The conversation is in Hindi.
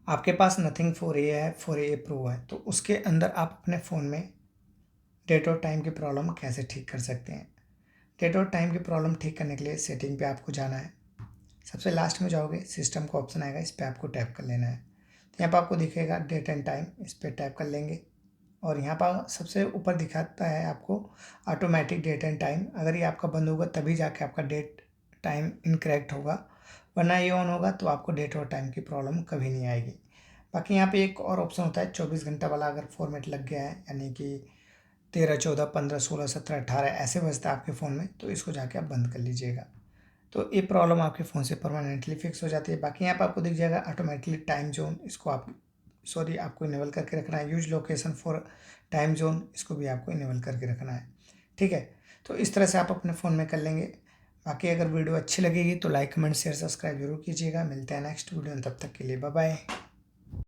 आपके पास नथिंग फॉर ए है, फॉर ए प्रो है, तो उसके अंदर आप अपने फ़ोन में डेट और टाइम की प्रॉब्लम कैसे ठीक कर सकते हैं। डेट और टाइम की प्रॉब्लम ठीक करने के लिए सेटिंग पे आपको जाना है। सबसे लास्ट में जाओगे, सिस्टम का ऑप्शन आएगा, इस पर आपको टैप कर लेना है। तो यहाँ पर आपको दिखेगा डेट एंड टाइम, इस पर टैप कर लेंगे और यहाँ पर सबसे ऊपर दिखाता है आपको ऑटोमेटिक डेट एंड टाइम। अगर ये आपका बंद होगा तभी जाके आपका डेट टाइम इनकरेक्ट होगा, वरना ये ऑन होगा तो आपको डेट और टाइम की प्रॉब्लम कभी नहीं आएगी। बाकी यहाँ पे एक और ऑप्शन होता है 24 घंटा वाला, अगर फॉर्मेट लग गया है यानी कि 13, 14, 15, 16, 17, 18 ऐसे बजता है आपके फ़ोन में, तो इसको जाके आप बंद कर लीजिएगा। तो ये प्रॉब्लम आपके फ़ोन से परमानेंटली फिक्स हो जाती है। बाकी यहाँ पर आपको दिख जाएगा ऑटोमेटिकली टाइम जोन, इसको आपको इनेबल करके रखना है। Use location for time zone, इसको भी आपको इनेबल करके रखना है। ठीक है, तो इस तरह से आप अपने फ़ोन में कर लेंगे। बाकी अगर वीडियो अच्छी लगेगी तो लाइक, कमेंट, शेयर, सब्सक्राइब जरूर कीजिएगा। मिलते हैं नेक्स्ट वीडियो में, तब तक के लिए बाय बाय।